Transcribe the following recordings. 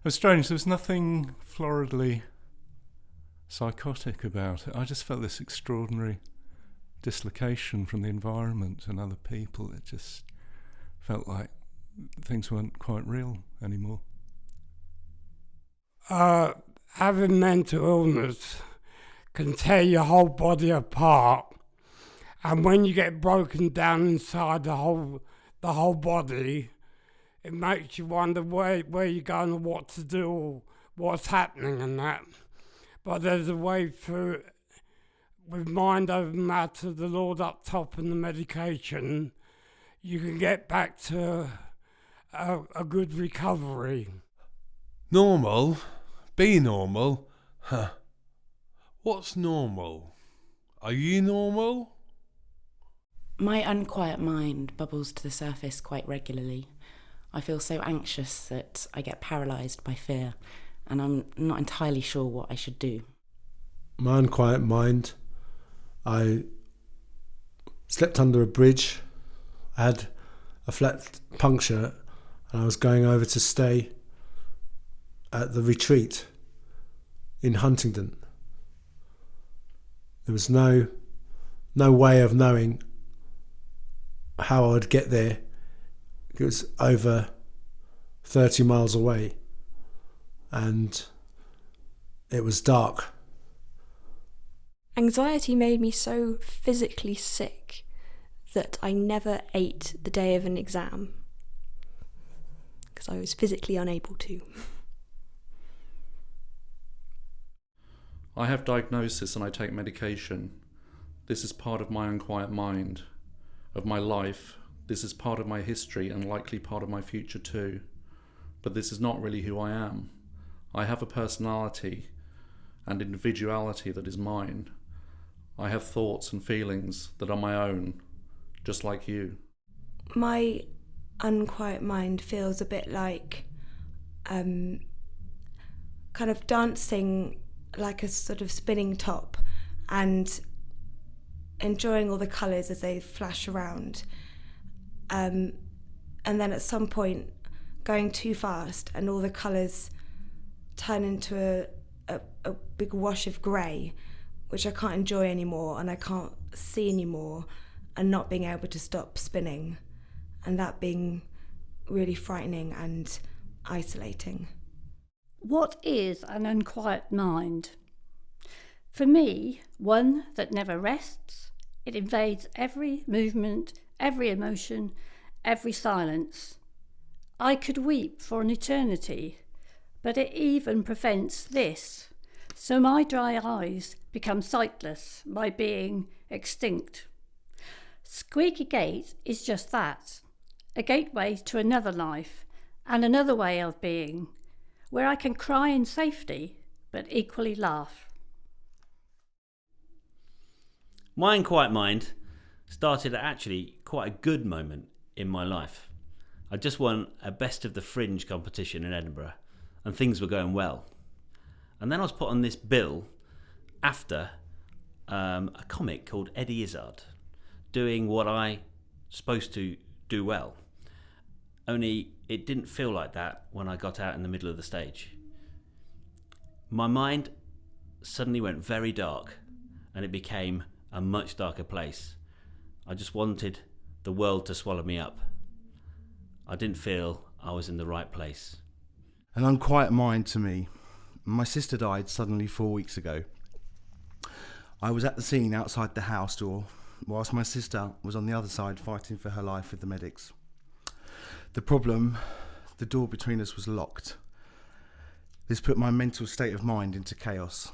was strange. There was nothing floridly psychotic about it. I just felt this extraordinary dislocation from the environment and other people. It just felt like things weren't quite real anymore. Having mental illness can tear your whole body apart, and when you get broken down inside the whole body, it makes you wonder where you're going and what to do, or what's happening and that. But there's a way through it. With mind over matter, the Lord up top and the medication, you can get back to a good recovery. Normal? Be normal? Huh. What's normal? Are you normal? My unquiet mind bubbles to the surface quite regularly. I feel so anxious that I get paralysed by fear, and I'm not entirely sure what I should do. My unquiet mind. I slept under a bridge. I had a flat puncture and I was going over to stay at the retreat in Huntingdon. There was no way of knowing how I would get there. It was over 30 miles away and it was dark. Anxiety made me so physically sick that I never ate the day of an exam because I was physically unable to. I have diagnosis and I take medication. This is part of my unquiet mind, of my life. This is part of my history and likely part of my future too. But this is not really who I am. I have a personality and individuality that is mine. I have thoughts and feelings that are my own, just like you. My unquiet mind feels a bit like kind of dancing like a sort of spinning top and enjoying all the colours as they flash around. And then at some point going too fast and all the colours turn into a big wash of grey, which I can't enjoy anymore and I can't see anymore, and not being able to stop spinning, and that being really frightening and isolating. What is an unquiet mind? For me, one that never rests. It invades every movement, every emotion, every silence. I could weep for an eternity, but it even prevents this. So my dry eyes become sightless, my being extinct. Squeaky Gate is just that, a gateway to another life and another way of being, where I can cry in safety, but equally laugh. My Unquiet Mind started at actually quite a good moment in my life. I just won a Best of the Fringe competition in Edinburgh and things were going well. And then I was put on this bill after a comic called Eddie Izzard, doing what I supposed to do well. Only it didn't feel like that when I got out in the middle of the stage. My mind suddenly went very dark and it became a much darker place. I just wanted the world to swallow me up. I didn't feel I was in the right place. An unquiet mind to me. My sister died suddenly 4 weeks ago. I was at the scene outside the house door, whilst my sister was on the other side fighting for her life with the medics. The problem, the door between us was locked. This put my mental state of mind into chaos.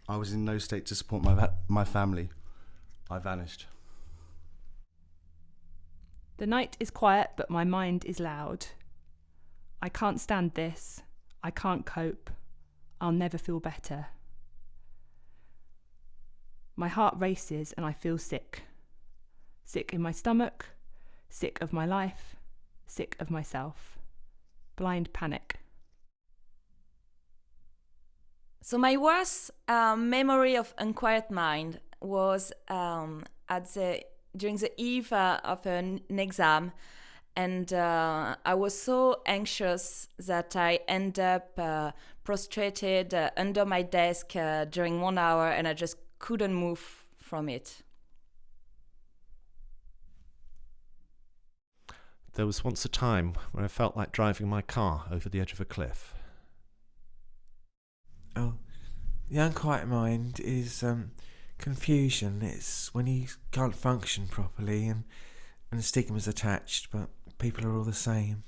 I was in no state to support my family. I vanished. The night is quiet, but my mind is loud. I can't stand this. I can't cope. I'll never feel better. My heart races and I feel sick. Sick in my stomach, sick of my life, sick of myself. Blind panic. So my worst memory of Unquiet Mind was during the eve of an exam, And I was so anxious that I end up prostrated under my desk during 1 hour, and I just couldn't move from it. There was once a time when I felt like driving my car over the edge of a cliff. Oh, the unquiet mind is confusion. It's when you can't function properly and stigma's attached, but people are all the same.